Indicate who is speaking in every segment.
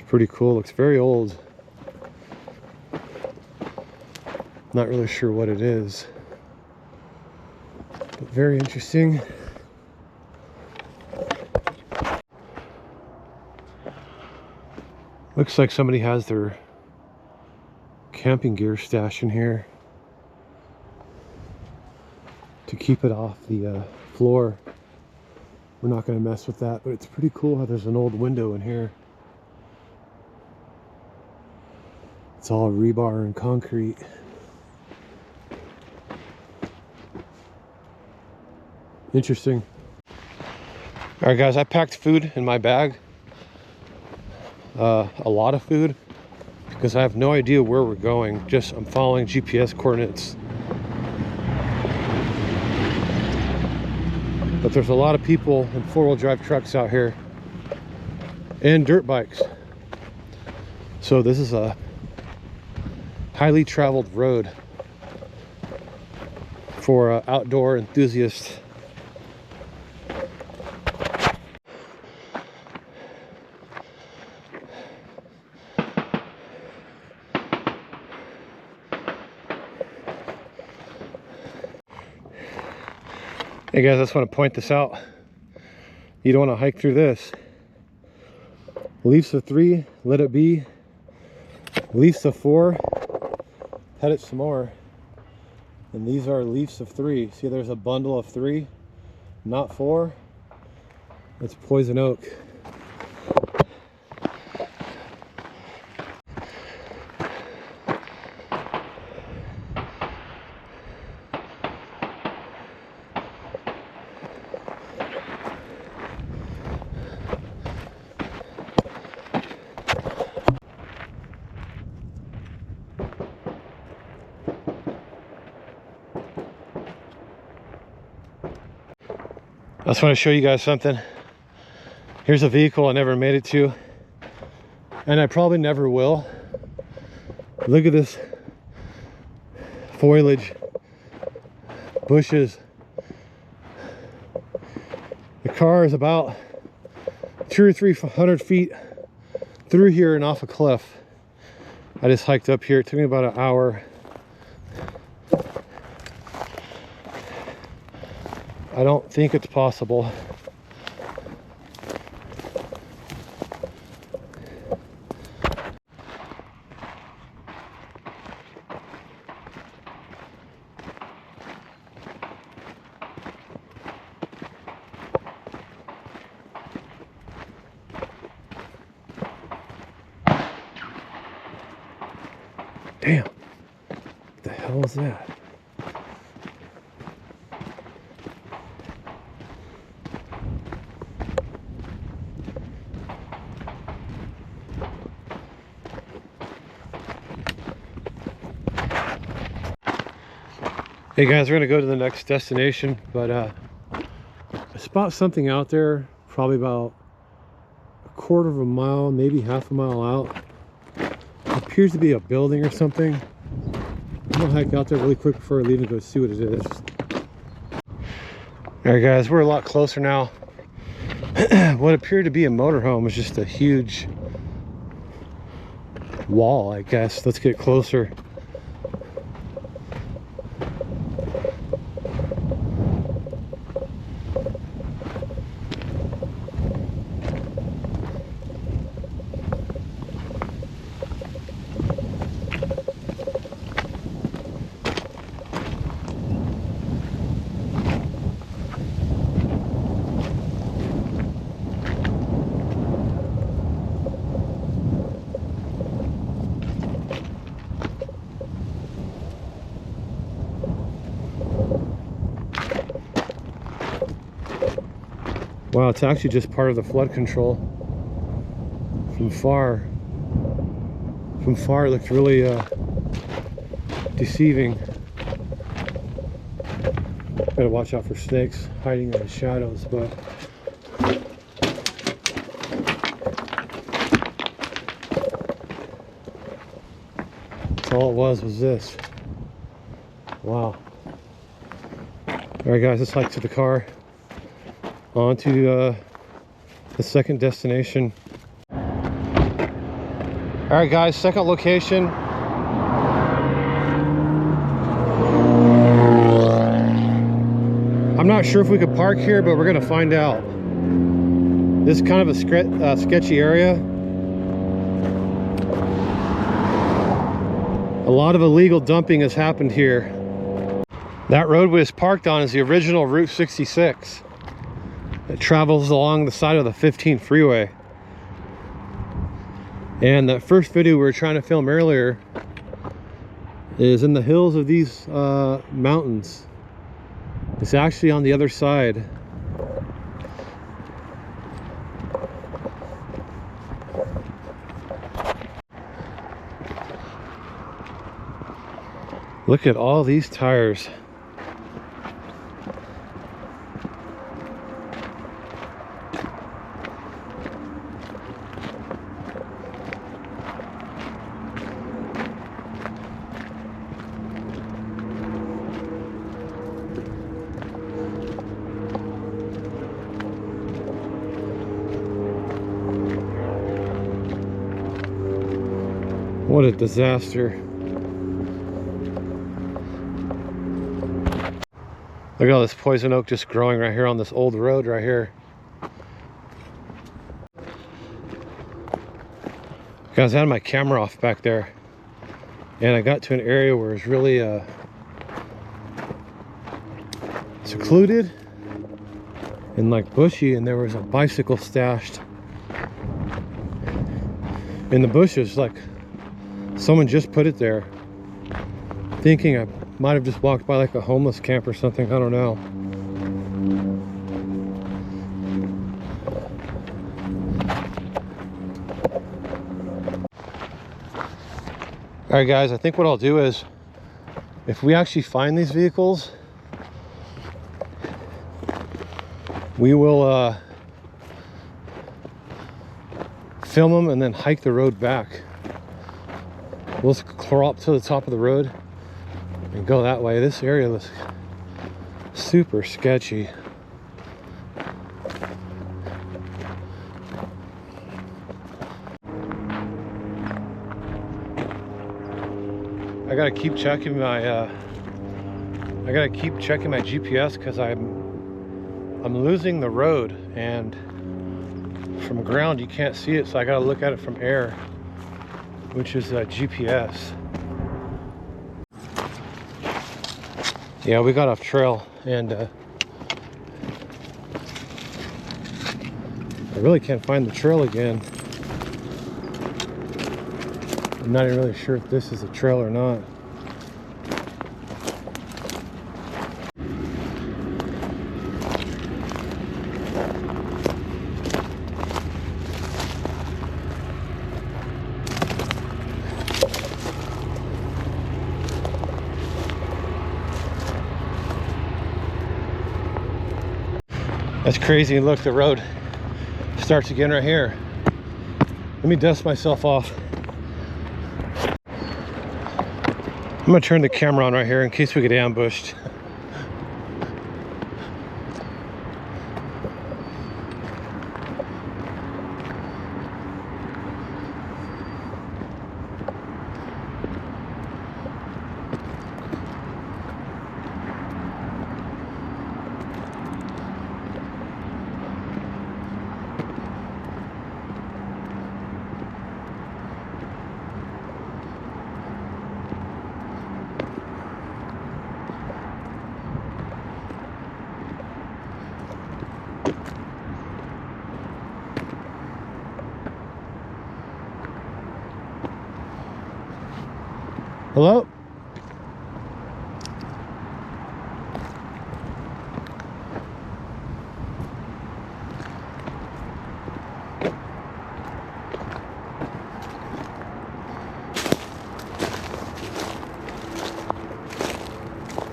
Speaker 1: pretty cool. Looks very old. Not really sure what it is, but very interesting. Looks like somebody has their camping gear stashed in here to keep it off the floor. We're not going to mess with that, but it's pretty cool how there's an old window in here. It's all rebar and concrete. Interesting. All right, guys, I packed food in my bag. A lot of food, because I have no idea where we're going. Just I'm following GPS coordinates. But there's a lot of people in four-wheel drive trucks out here and dirt bikes. So this is a highly traveled road for outdoor enthusiasts. Hey guys, I just want to point this out. You don't want to hike through this. Leafs of 3, let it be. Leafs of 4, head it some more. And these are leafs of 3. See, there's a bundle of 3, not 4. It's poison oak. I just want to show you guys something. Here's a vehicle I never made it to, and I probably never will. Look at this foliage, bushes. The car is about 200 or 300 feet through here and off a cliff. I just hiked up here. It took me about an hour. I don't think it's possible. Damn, what the hell is that? Hey guys, we're gonna go to the next destination, but I spot something out there, probably about a quarter of a mile, maybe half a mile out. It appears to be a building or something. I'm gonna hike out there really quick before I leave and go see what it is. All right guys, we're a lot closer now. What appeared to be a motorhome is just a huge wall, I guess. Let's get closer. Wow, it's actually just part of the flood control. From far it looked really deceiving. Gotta watch out for snakes hiding in the shadows, but that's all it was this. Wow. Alright guys, let's hike to the car. On to the second destination. All right, guys, second location. I'm not sure if we could park here, but we're gonna find out. This is kind of a sketchy area. A lot of illegal dumping has happened here. That road we was parked on is the original Route 66. It travels along the side of the 15 freeway. And that first video we were trying to film earlier is in the hills of these mountains. It's actually on the other side. Look at all these tires. What a disaster. Look at all this poison oak just growing right here on this old road right here. Guys, I had my camera off back there, and I got to an area where it's really secluded and like bushy, and there was a bicycle stashed in the bushes. Like someone just put it there, thinking I might have just walked by like a homeless camp or something. I don't know. All right, guys, I think what I'll do is, if we actually find these vehicles, we will film them and then hike the road back. We'll crawl up to the top of the road and go that way. This area looks super sketchy. I gotta keep checking my GPS because I'm losing the road, and from ground you can't see it, so I gotta look at it from air, which is GPS. Yeah, we got off trail, and I really can't find the trail again. I'm not even really sure if this is a trail or not. That's crazy. Look, the road starts again right here. Let me dust myself off. I'm gonna turn the camera on right here in case we get ambushed. Hello?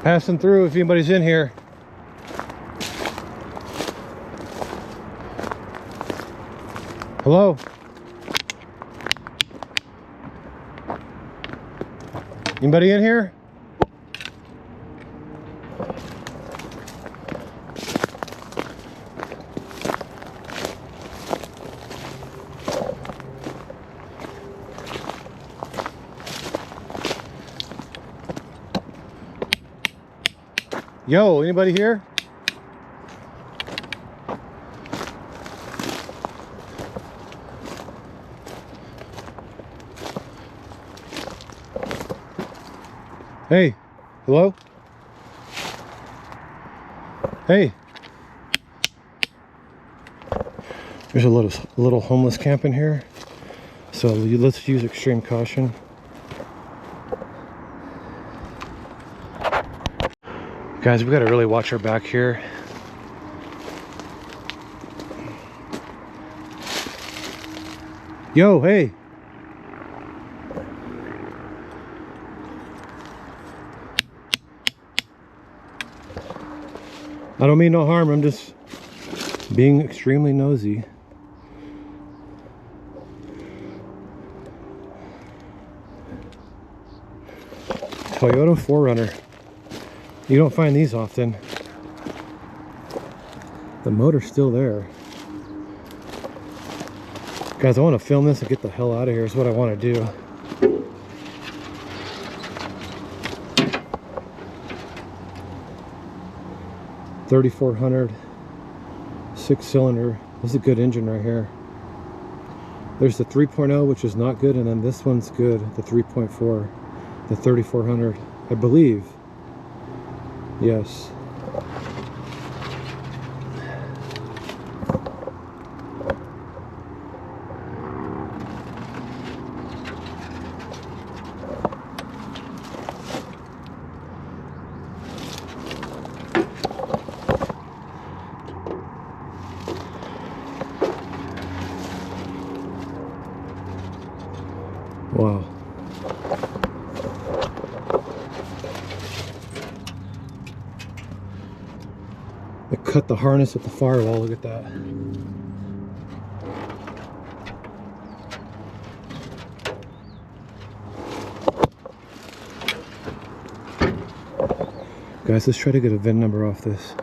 Speaker 1: Passing through if anybody's in here. Hello? Anybody in here? Yo, anybody here? Hey, hello? Hey. There's a little homeless camp in here, so let's use extreme caution. Guys, we gotta really watch our back here. Yo, hey. I don't mean no harm, I'm just being extremely nosy. Toyota 4Runner. You don't find these often. The motor's still there. Guys, I want to film this and get the hell out of here is what I want to do. $3,400 6-cylinder. This is a good engine right here. There's the 3.0, which is not good, and then this one's good, the 3.4, the 3,400, I believe. Yes. Wow. They cut the harness at the firewall, look at that. Guys, let's try to get a VIN number off this.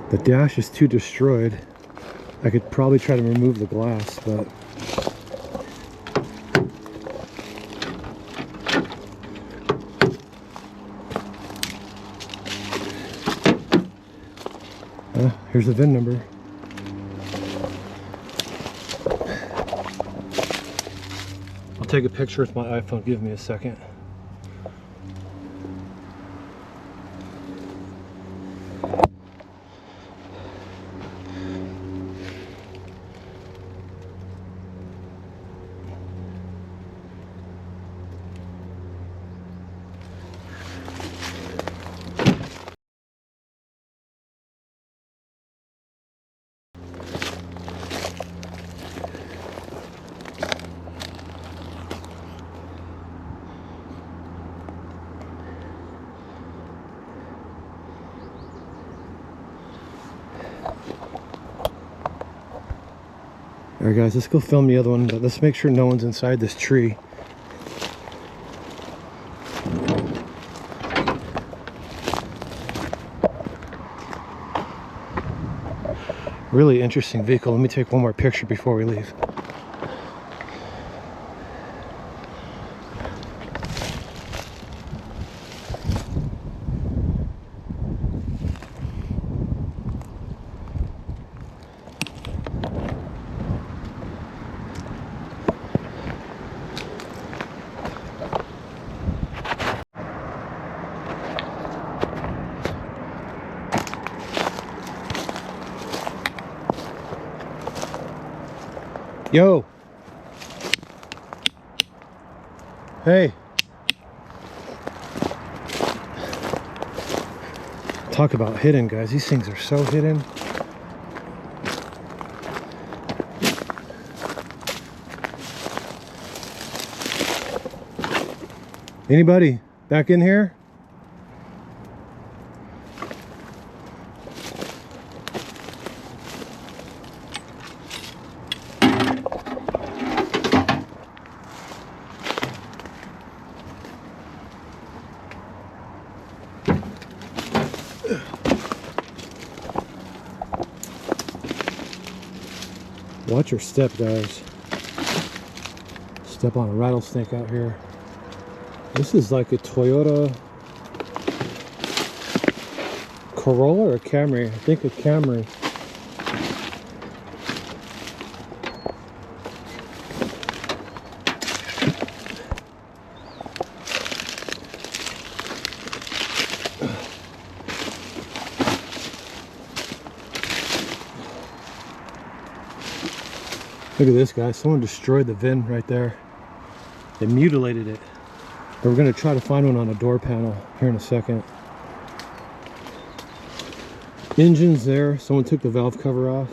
Speaker 1: The dash is too destroyed. I could probably try to remove the glass, but here's the VIN number. I'll take a picture with my iPhone. Give me a second. Alright guys, let's go film the other one, but let's make sure no one's inside this tree. Really interesting vehicle. Let me take one more picture before we leave. Yo. Hey. Talk about hidden, guys. These things are so hidden. Anybody back in here? Watch your step, guys. Step on a rattlesnake out here. This is like a Toyota Corolla or a Camry. I think a Camry. Look at this, guys. Someone destroyed the VIN right there. They mutilated it. But we're going to try to find one on a door panel here in a second. Engine's there. Someone took the valve cover off.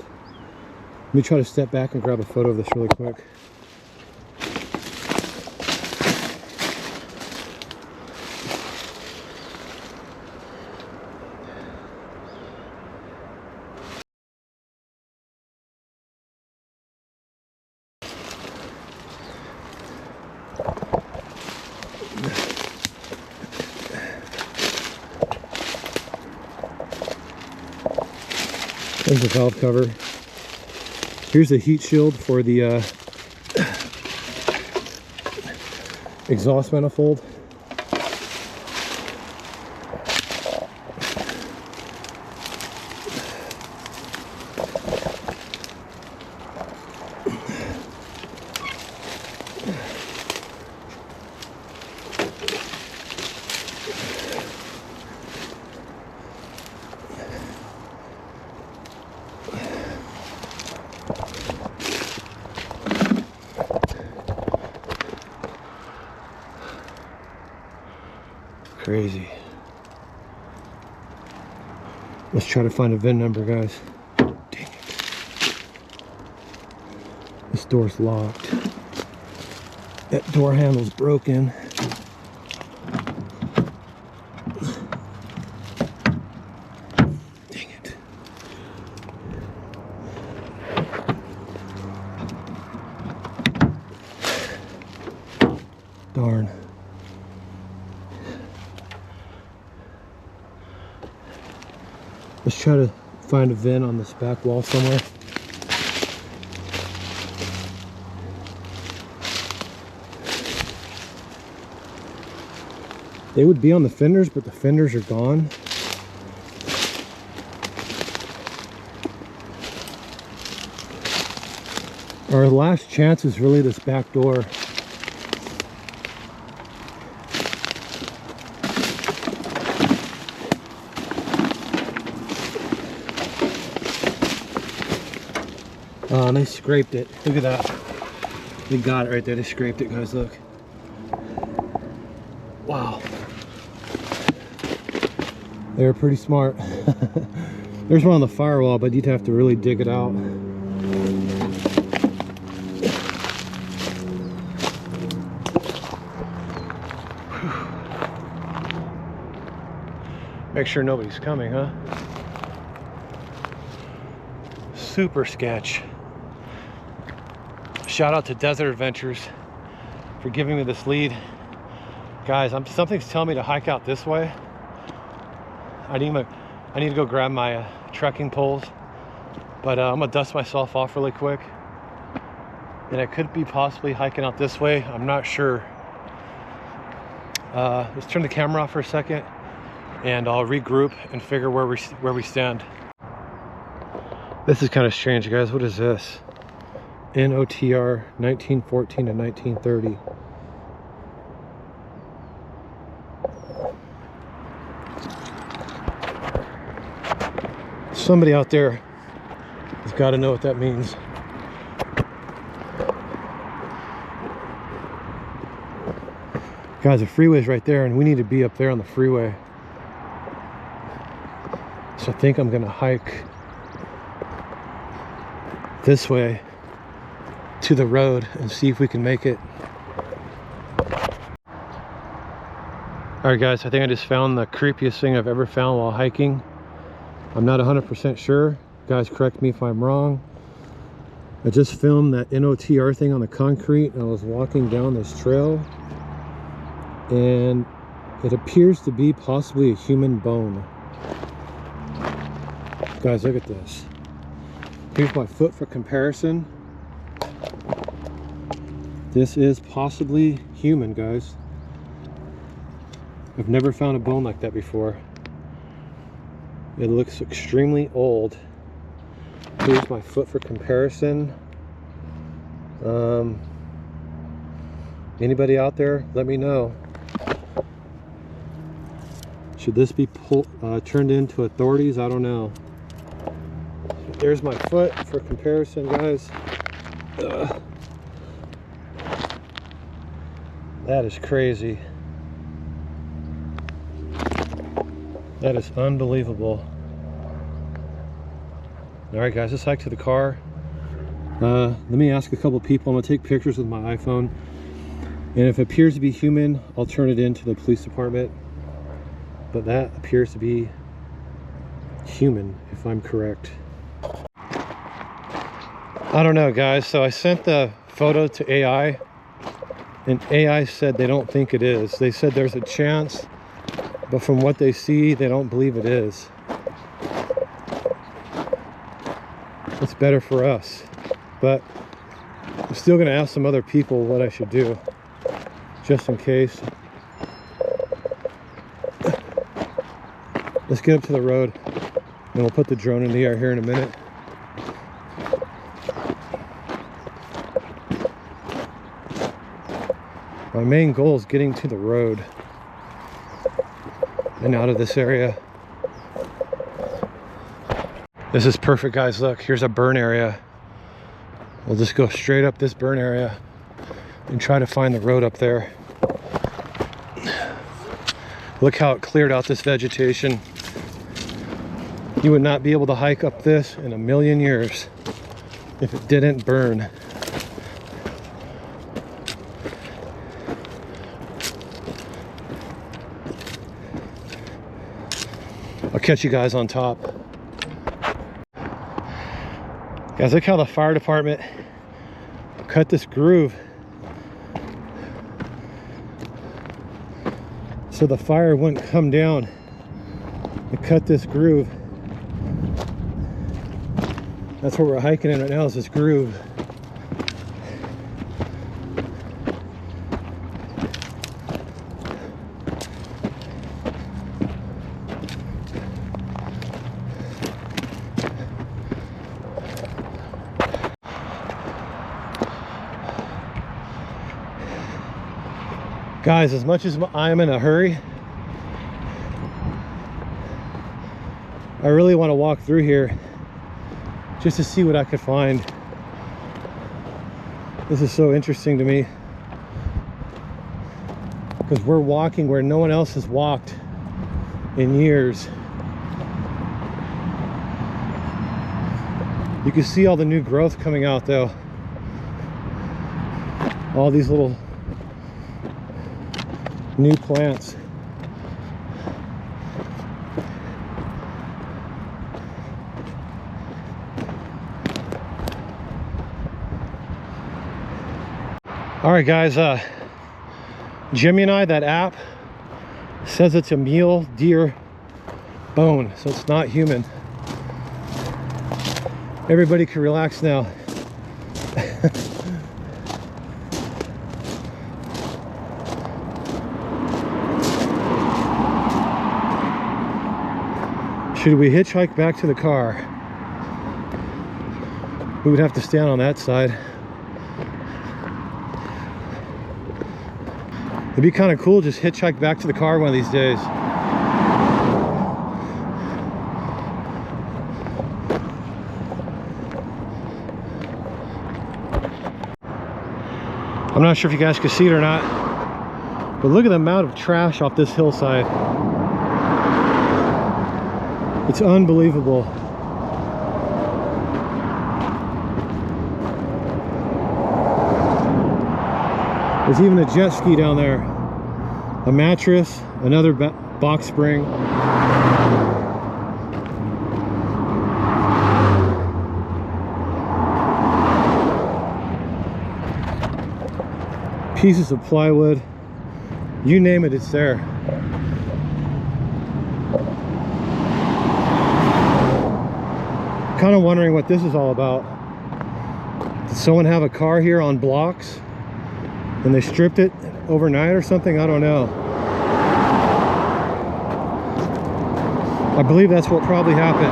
Speaker 1: Let me try to step back and grab a photo of this really quick. There's the valve cover. Here's the heat shield for the exhaust manifold. Crazy. Let's try to find a VIN number, guys. Dang it. This door's locked. That door handle's broken. Dang it. Darn. Let's try to find a VIN on this back wall somewhere. They would be on the fenders, but the fenders are gone. Our last chance is really this back door. Oh, and they scraped it. Look at that. They got it right there. They scraped it, guys. Look. Wow. They were pretty smart. There's one on the firewall, but you'd have to really dig it out. Make sure nobody's coming, huh? Super sketch. Shout out to Desert Adventures for giving me this lead. Guys, something's telling me to hike out this way. I need to go grab my trekking poles, but I'm gonna dust myself off really quick. And I could be possibly hiking out this way. I'm not sure. Let's turn the camera off for a second, and I'll regroup and figure where we stand. This is kind of strange, guys. What is this? NOTR 1914 to 1930. Somebody out there has got to know what that means. Guys, the freeway's right there, and we need to be up there on the freeway. So I think I'm gonna hike this way to the road and see if we can make it. Alright guys, I think I just found the creepiest thing I've ever found while hiking. I'm not 100% sure. Guys, correct me if I'm wrong. I just filmed that NOTR thing on the concrete, and I was walking down this trail, and it appears to be possibly a human bone. Guys, look at this. Here's my foot for comparison. This is possibly human, guys. I've never found a bone like that before. It looks extremely old. Here's my foot for comparison. Anybody out there, let me know. Should this be turned into authorities? I don't know. There's my foot for comparison, guys. Ugh. That is crazy. That is unbelievable. All right, guys, let's hike to the car. Let me ask a couple people. I'm gonna take pictures with my iPhone, and if it appears to be human, I'll turn it into the police department. But that appears to be human, if I'm correct. I don't know, guys. So I sent the photo to AI, and AI said they don't think it is. They said there's a chance, but from what they see, they don't believe it is. It's better for us, but I'm still gonna ask some other people what I should do, just in case. Let's get up to the road, and we'll put the drone in the air here in a minute. My main goal is getting to the road and out of this area. This is perfect, guys. Look, here's a burn area. We'll just go straight up this burn area and try to find the road up there. Look how it cleared out this vegetation. You would not be able to hike up this in a million years if it didn't burn. I'll catch you guys on top. Guys, look how the fire department cut this groove so the fire wouldn't come down. They cut this groove. That's what we're hiking in right now, is this groove. Guys, as much as I'm in a hurry, I really want to walk through here just to see what I could find. This is so interesting to me, because we're walking where no one else has walked in years. You can see all the new growth coming out though. All these little new plants. All right, guys, Gemini, that app, says it's a mule deer bone, so it's not human. Everybody can relax now. Should we hitchhike back to the car? We would have to stand on that side. It'd be kind of cool just hitchhike back to the car one of these days. I'm not sure if you guys can see it or not, but look at the amount of trash off this hillside. It's unbelievable. There's even a jet ski down there, a mattress, another box spring. Pieces of plywood, you name it, it's there. Kind of wondering what this is all about. Did someone have a car here on blocks and they stripped it overnight or something? I don't know. I believe that's what probably happened.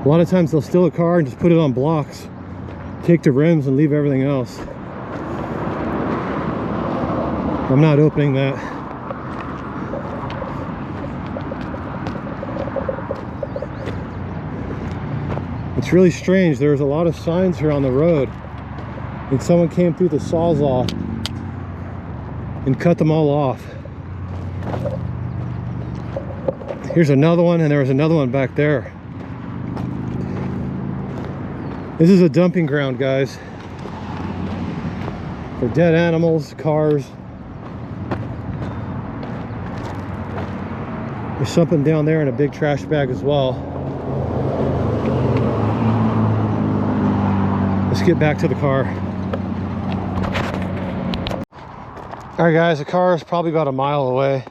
Speaker 1: A lot of times they'll steal a car and just put it on blocks, take the rims and leave everything else. I'm not opening that. It's really strange. There's a lot of signs here on the road, and someone came through the Sawzall and cut them all off. Here's another one, and there was another one back there. This is a dumping ground, guys, for dead animals, cars. There's something down there in a big trash bag as well. Let's get back to the car. All right, guys, the car is probably about a mile away.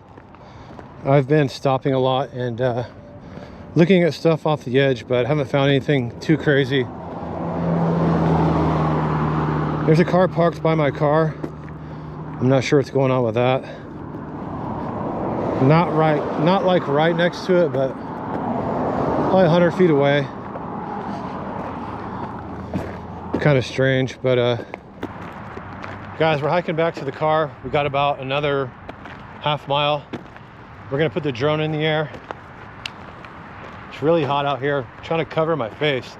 Speaker 1: I've been stopping a lot and looking at stuff off the edge, but haven't found anything too crazy. There's a car parked by my car. I'm not sure what's going on with that. Not like right next to it, but probably 100 feet away. Kind of strange, but guys, we're hiking back to the car. We got about another half mile. We're gonna put the drone in the air. It's really hot out here. I'm trying to cover my face.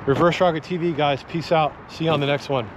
Speaker 1: Reverse Rocket TV, guys, peace out. See you on the next one.